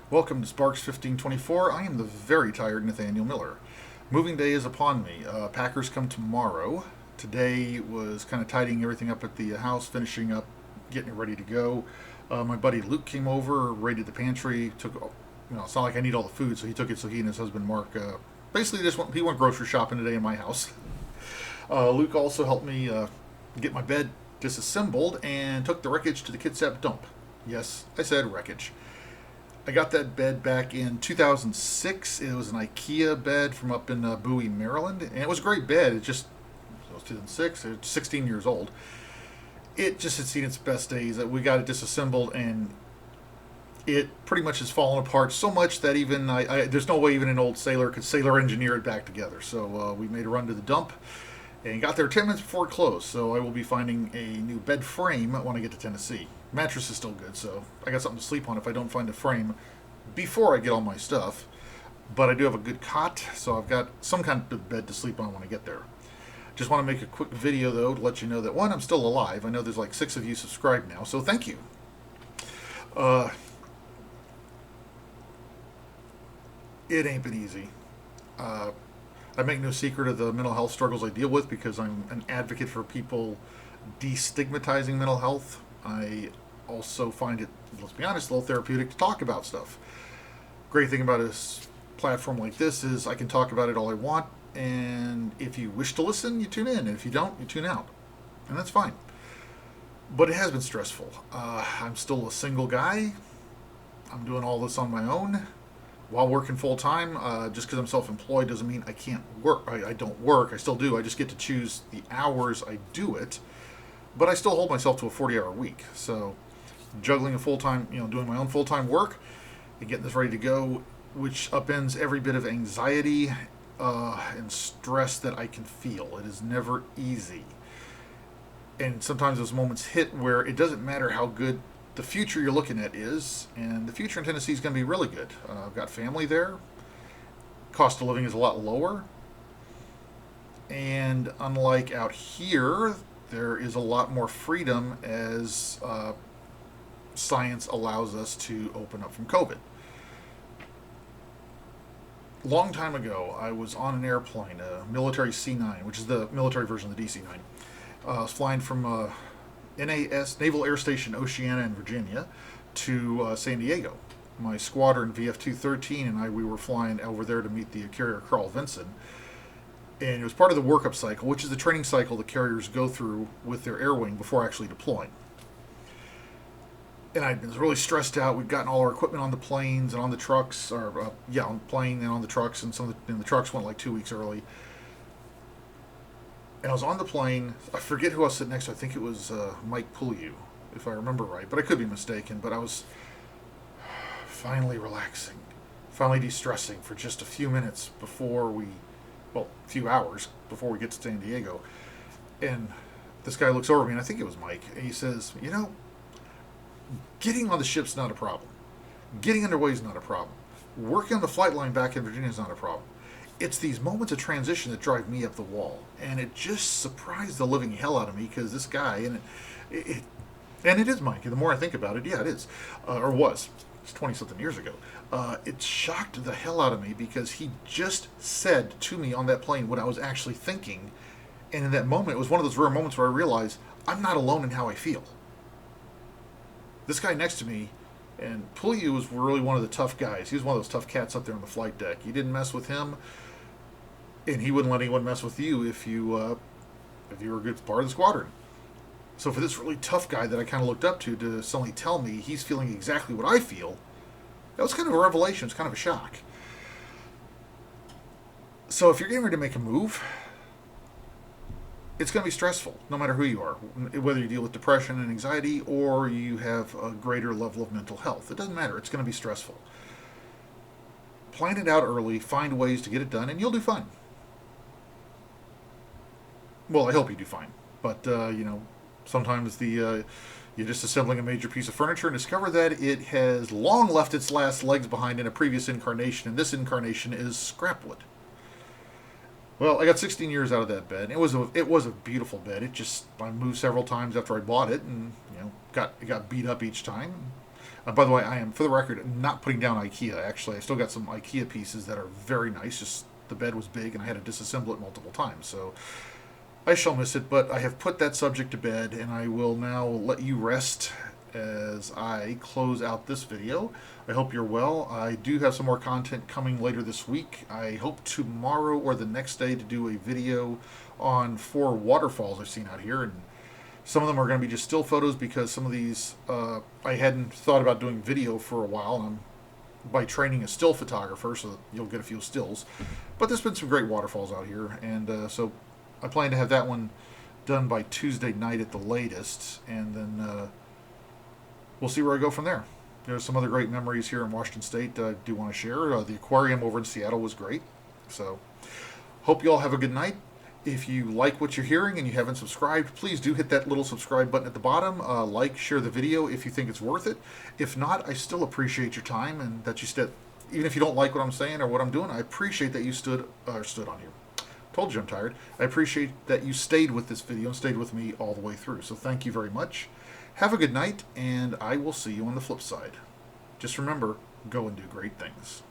Welcome to Sparks 1524. I am the very tired Nathaniel Miller. Moving day is upon me. Packers come tomorrow. Today was kind of tidying everything up at the house, finishing up, getting it ready to go. My buddy Luke came over, raided the pantry, it's not like I need all the food, so he took it so he and his husband Mark basically he went grocery shopping today in my house. Luke also helped me get my bed disassembled and took the wreckage to the Kitsap dump. Yes, I said wreckage. I got that bed back in 2006. It was an IKEA bed from up in Bowie, Maryland, and it was a great bed. It was 2006. It's 16 years old. It just had seen its best days. We got it disassembled, and it pretty much has fallen apart so much that even there's no way even an old sailor could sailor engineer it back together. So we made a run to the dump and got there 10 minutes before it closed. So I will be finding a new bed frame when I get to Tennessee. Mattress is still good, so I got something to sleep on if I don't find a frame before I get all my stuff. But I do have a good cot, so I've got some kind of bed to sleep on when I get there. Just want to make a quick video, though, to let you know that, one, I'm still alive. I know there's like 6 of you subscribed now, so thank you. It ain't been easy. I make no secret of the mental health struggles I deal with because I'm an advocate for people destigmatizing mental health. I also find it, let's be honest, a little therapeutic to talk about stuff. Great thing about a platform like this is I can talk about it all I want, and if you wish to listen, you tune in, and if you don't, you tune out. And that's fine. But it has been stressful. I'm still a single guy. I'm doing all this on my own while working full time. Just because I'm self-employed doesn't mean I can't work. I don't work. I still do. I just get to choose the hours I do it. But I still hold myself to a 40-hour week. So juggling a full-time, doing my own full-time work and getting this ready to go, which upends every bit of anxiety and stress that I can feel. It is never easy. And sometimes those moments hit where it doesn't matter how good the future you're looking at is, and the future in Tennessee is going to be really good. I've got family there. Cost of living is a lot lower. And unlike out here, there is a lot more freedom as science allows us to open up from COVID. Long time ago, I was on an airplane, a military C-9, which is the military version of the DC-9. I was flying from NAS, Naval Air Station Oceana in Virginia, to San Diego. My squadron, VF-213, and we were flying over there to meet the carrier Carl Vinson. And it was part of the workup cycle, which is the training cycle the carriers go through with their air wing before actually deploying. And I was really stressed out. We'd gotten all our equipment on the planes and on the trucks, on the plane and on the trucks, and the trucks went like 2 weeks early. And I was on the plane. I forget who I was sitting next to. I think it was Mike Puliu, if I remember right, but I could be mistaken. But I was finally relaxing, finally de-stressing for just a few minutes a few hours before we get to San Diego. And this guy looks over at me, and I think it was Mike, and he says, getting on the ship's not a problem. Getting underway is not a problem. Working on the flight line back in Virginia is not a problem. It's these moments of transition that drive me up the wall. And it just surprised the living hell out of me because this guy, and it is Mike, and the more I think about it, yeah, it is, or was. It's 20-something years ago. It shocked the hell out of me because he just said to me on that plane what I was actually thinking. And in that moment, it was one of those rare moments where I realized I'm not alone in how I feel. This guy next to me, and Puliu was really one of the tough guys. He was one of those tough cats up there on the flight deck. You didn't mess with him, and he wouldn't let anyone mess with you if you were a good part of the squadron. So for this really tough guy that I kind of looked up to suddenly tell me he's feeling exactly what I feel, that was kind of a revelation. It was kind of a shock. So if you're getting ready to make a move, it's going to be stressful, no matter who you are, whether you deal with depression and anxiety or you have a greater level of mental health. It doesn't matter. It's going to be stressful. Plan it out early, find ways to get it done, and you'll do fine. Well, I hope you do fine. But, sometimes you're just assembling a major piece of furniture and discover that it has long left its last legs behind in a previous incarnation, and this incarnation is scrap wood. Well, I got 16 years out of that bed. It was a beautiful bed. I moved several times after I bought it, and it got beat up each time. By the way, I am, for the record, not putting down IKEA. Actually, I still got some IKEA pieces that are very nice. Just the bed was big and I had to disassemble it multiple times. So I shall miss it, but I have put that subject to bed and I will now let you rest as I close out this video. I hope you're well. I do have some more content coming later this week. I hope tomorrow or the next day to do a video on 4 waterfalls I've seen out here, and some of them are going to be just still photos because some of these I hadn't thought about doing video for a while, and I'm by training a still photographer, so you'll get a few stills. But there's been some great waterfalls out here, and so I plan to have that one done by Tuesday night at the latest, and then we'll see where I go from there. There's some other great memories here in Washington State I do want to share. The aquarium over in Seattle was great. So, hope you all have a good night. If you like what you're hearing and you haven't subscribed, please do hit that little subscribe button at the bottom. Like, share the video if you think it's worth it. If not, I still appreciate your time and that you stood. Even if you don't like what I'm saying or what I'm doing, I appreciate that you stood on here. Told you I'm tired. I appreciate that you stayed with this video and stayed with me all the way through. So thank you very much. Have a good night, and I will see you on the flip side. Just remember, go and do great things.